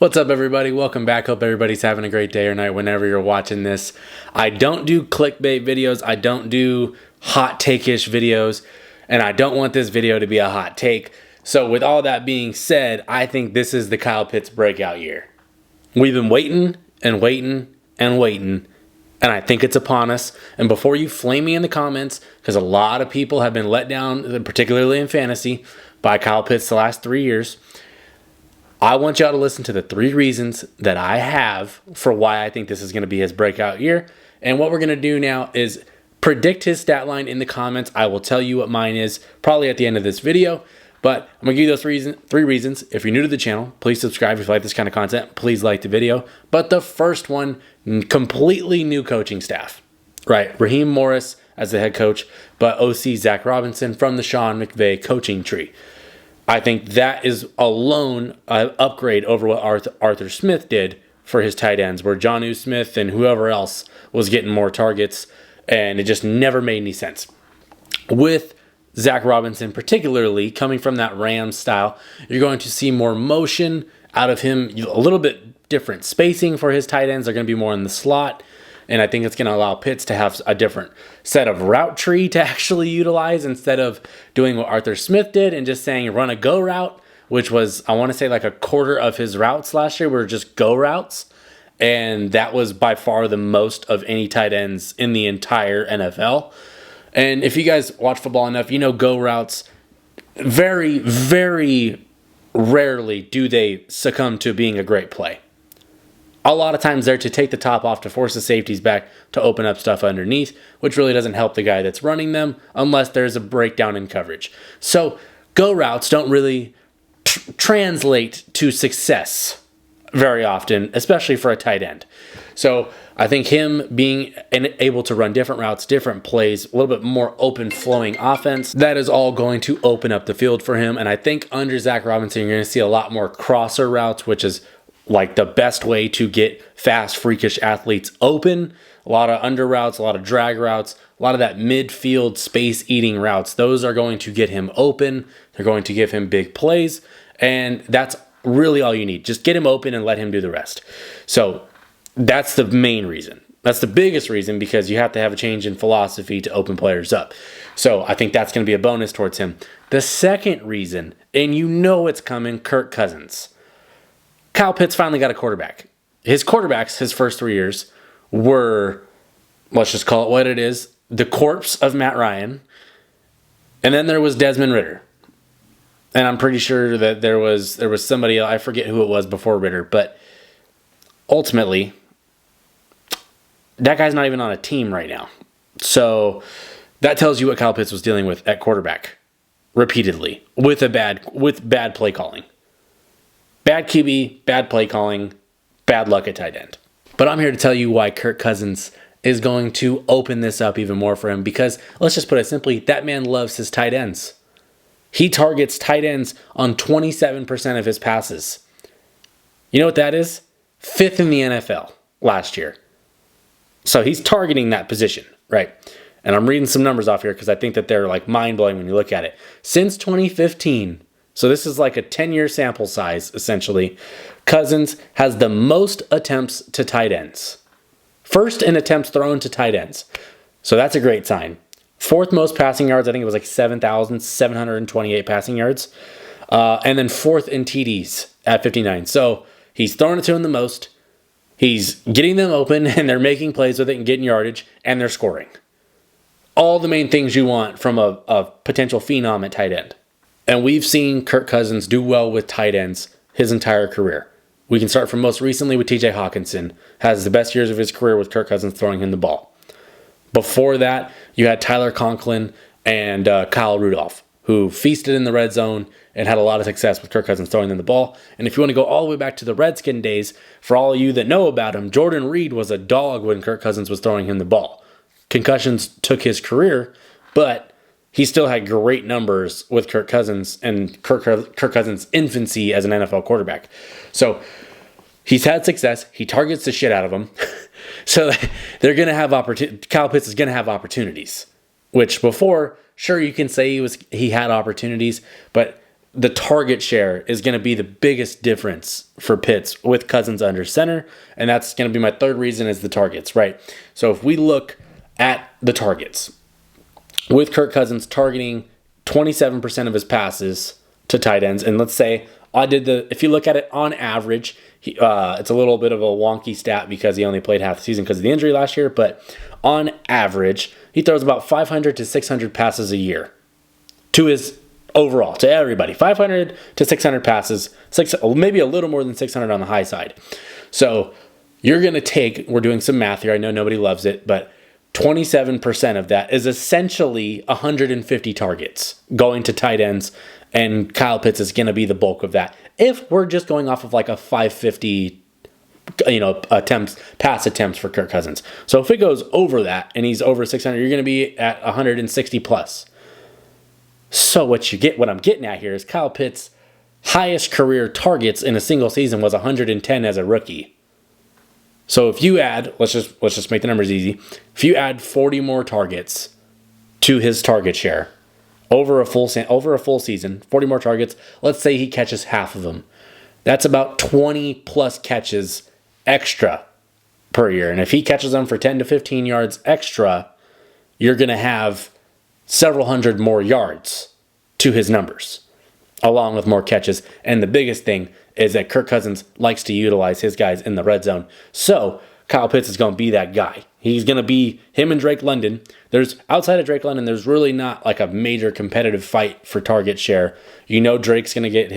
What's up, everybody? Welcome back. Hope everybody's having a great day or night whenever you're watching this. I don't do clickbait videos. I don't do hot take-ish videos, and I don't want this video to be a hot take. So with all that being said, I think this is the Kyle Pitts breakout year. We've been waiting and waiting and waiting, and I think it's upon us. And before you flame me in the comments, because a lot of people have been let down, particularly in fantasy, by Kyle Pitts the last 3 years, I want y'all to listen to the 3 reasons that I have for why I think this is going to be his breakout year. And what we're going to do now is predict his stat line in the comments. I will tell you what mine is probably at the end of this video. But I'm going to give you those 3 reasons. If you're new to the channel, please subscribe if you like this kind of content. Please like the video. But the first one, completely new coaching staff. Right, Raheem Morris as the head coach, but OC Zac Robinson from the Sean McVay coaching tree. I think that is alone an upgrade over what Arthur Smith did for his tight ends, where Jonnu Smith and whoever else was getting more targets, and it just never made any sense. With Zac Robinson particularly, coming from that Rams style, you're going to see more motion out of him, a little bit different spacing for his tight ends. They're going to be more in the slot. And I think it's going to allow Pitts to have a different set of route tree to actually utilize instead of doing what Arthur Smith did and just saying run a go route, which was, I want to say, like a quarter of his routes last year were just go routes. And that was by far the most of any tight ends in the entire NFL. And if you guys watch football enough, you know go routes, very, very rarely do they succumb to being a great play. A lot of times they're to take the top off to force the safeties back to open up stuff underneath, which really doesn't help the guy that's running them unless there's a breakdown in coverage. So go routes don't really translate to success very often, especially for a tight end. So I think him being able to run different routes, different plays, a little bit more open flowing offense, that is all going to open up the field for him. And I think under Zac Robinson, you're going to see a lot more crosser routes, which is like the best way to get fast, freakish athletes open. A lot of under routes, a lot of drag routes, a lot of that midfield space eating routes. Those are going to get him open. They're going to give him big plays. And that's really all you need. Just get him open and let him do the rest. So that's the main reason. That's the biggest reason, because you have to have a change in philosophy to open players up. So I think that's going to be a bonus towards him. The second reason, and you know it's coming, Kirk Cousins. Kyle Pitts finally got a quarterback. His quarterbacks, his first 3 years, were, let's just call it what it is, the corpse of Matt Ryan. And then there was Desmond Ridder. And I'm pretty sure that there was somebody, I forget who it was before Ridder, but ultimately, that guy's not even on a team right now. So that tells you what Kyle Pitts was dealing with at quarterback repeatedly with bad play calling. Bad QB, bad play calling, bad luck at tight end. But I'm here to tell you why Kirk Cousins is going to open this up even more for him, because let's just put it simply, that man loves his tight ends. He targets tight ends on 27% of his passes. You know what that is? 5th in the NFL last year. So he's targeting that position, right? And I'm reading some numbers off here because I think that they're like mind-blowing when you look at it. Since 2015, so this is like a 10-year sample size, essentially, Cousins has the most attempts to tight ends. First in attempts thrown to tight ends. So that's a great sign. 4th most passing yards. I think it was like 7,728 passing yards. And then 4th in TDs at 59. So he's throwing it to them the most. He's getting them open, and they're making plays with it and getting yardage, and they're scoring. All the main things you want from a potential phenom at tight end. And we've seen Kirk Cousins do well with tight ends his entire career. We can start from most recently with TJ Hawkinson. Has the best years of his career with Kirk Cousins throwing him the ball. Before that, you had Tyler Conklin and Kyle Rudolph, who feasted in the red zone and had a lot of success with Kirk Cousins throwing them the ball. And if you want to go all the way back to the Redskin days, for all of you that know about him, Jordan Reed was a dog when Kirk Cousins was throwing him the ball. Concussions took his career, but he still had great numbers with Kirk Cousins and Kirk Cousins' infancy as an NFL quarterback. So he's had success. He targets the shit out of them. So they're going to have Kyle Pitts is going to have opportunities, which before, sure, you can say he had opportunities, but the target share is going to be the biggest difference for Pitts with Cousins under center. And that's going to be my third reason is the targets, right? So if we look at the targets, with Kirk Cousins targeting 27% of his passes to tight ends, and let's say if you look at it on average, it's a little bit of a wonky stat because he only played half the season because of the injury last year, but on average, he throws about 500 to 600 passes a year to his overall, to everybody. 500 to 600 passes, maybe a little more than 600 on the high side. So you're going to take, we're doing some math here, I know nobody loves it, but 27% of that is essentially 150 targets going to tight ends, and Kyle Pitts is going to be the bulk of that. If we're just going off of like a 550, pass attempts for Kirk Cousins. So if it goes over that and he's over 600, you're going to be at 160 plus. So what I'm getting at here is Kyle Pitts' highest career targets in a single season was 110 as a rookie. So if you add, let's just make the numbers easy. If you add 40 more targets to his target share over a full season, 40 more targets, let's say he catches half of them. That's about 20 plus catches extra per year. And if he catches them for 10 to 15 yards extra, you're going to have several hundred more yards to his numbers, along with more catches. And the biggest thing is that Kirk Cousins likes to utilize his guys in the red zone. So Kyle Pitts is going to be that guy. He's going to be him and Drake London. Outside of Drake London, there's really not like a major competitive fight for target share. Drake's going to get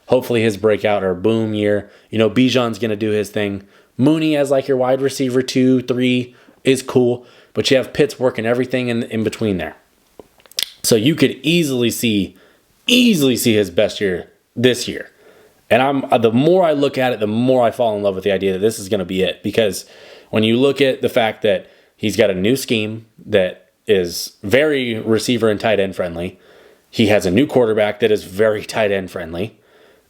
hopefully his breakout or boom year. Bijan's going to do his thing. Mooney as like your wide receiver 2, 3 is cool, but you have Pitts working everything in between there. So you could easily see his best year this year. And the more I look at it, the more I fall in love with the idea that this is going to be it. Because when you look at the fact that he's got a new scheme that is very receiver and tight end friendly, he has a new quarterback that is very tight end friendly.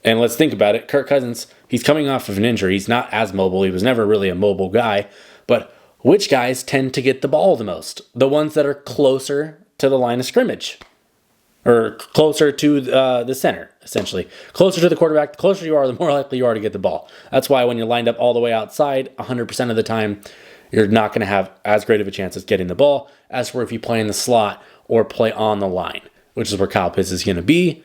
And let's think about it. Kirk Cousins, he's coming off of an injury. He's not as mobile. He was never really a mobile guy. But which guys tend to get the ball the most? The ones that are closer to the line of scrimmage, or closer to the center, essentially. Closer to the quarterback, the closer you are, the more likely you are to get the ball. That's why when you're lined up all the way outside, 100% of the time, you're not going to have as great of a chance as getting the ball as for if you play in the slot or play on the line, which is where Kyle Pitts is going to be.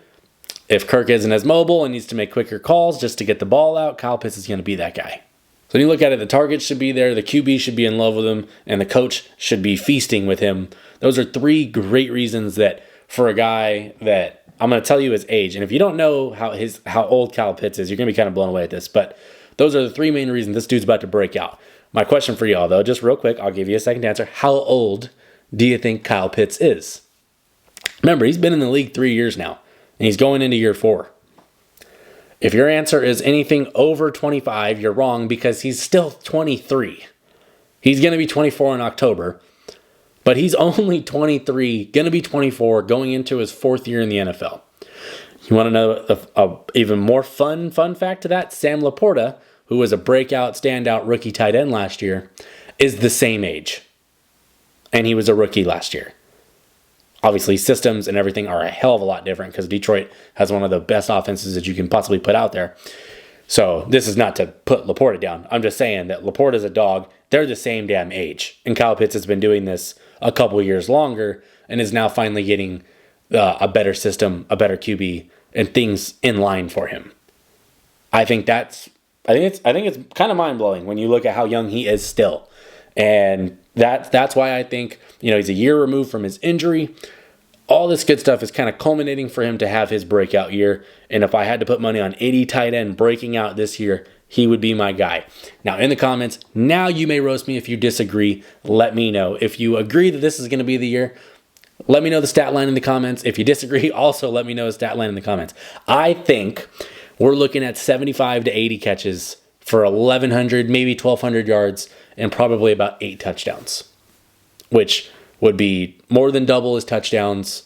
If Kirk isn't as mobile and needs to make quicker calls just to get the ball out, Kyle Pitts is going to be that guy. So when you look at it, the target should be there, the QB should be in love with him, and the coach should be feasting with him. Those are three great reasons that for a guy that I'm going to tell you his age. And if you don't know how old Kyle Pitts is, you're going to be kind of blown away at this. But those are the three main reasons this dude's about to break out. My question for y'all, though, just real quick, I'll give you a second to answer. How old do you think Kyle Pitts is? Remember, he's been in the league 3 years now, and he's going into year 4. If your answer is anything over 25, you're wrong because he's still 23. He's going to be 24 in October, but he's only 23, going to be 24, going into his 4th year in the NFL. You want to know a even more fun fact to that? Sam Laporta, who was a breakout, standout rookie tight end last year, is the same age. And he was a rookie last year. Obviously, systems and everything are a hell of a lot different because Detroit has one of the best offenses that you can possibly put out there. So this is not to put Laporta down. I'm just saying that Laporta's a dog. They're the same damn age. And Kyle Pitts has been doing this a couple years longer and is now finally getting a better system, a better QB, and things in line for him. I think it's kind of mind-blowing when you look at how young he is still. And that's why I think, he's a year removed from his injury. All this good stuff is kind of culminating for him to have his breakout year. And if I had to put money on any tight end breaking out this year, he would be my guy. Now, in the comments, now you may roast me if you disagree. Let me know. If you agree that this is going to be the year, let me know the stat line in the comments. If you disagree, also let me know the stat line in the comments. I think we're looking at 75 to 80 catches for 1,100, maybe 1,200 yards, and probably about 8 touchdowns, which would be more than double his touchdowns,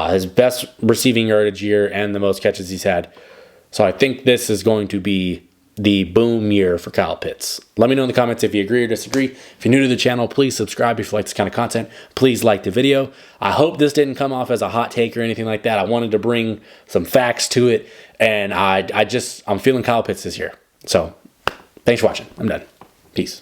his best receiving yardage year, and the most catches he's had. So I think this is going to be the boom year for Kyle Pitts. Let me know in the comments if you agree or disagree. If you're new to the channel, please subscribe if you like this kind of content. Please like the video. I hope this didn't come off as a hot take or anything like that. I wanted to bring some facts to it, and I'm feeling Kyle Pitts this year. So thanks for watching. I'm done. Peace.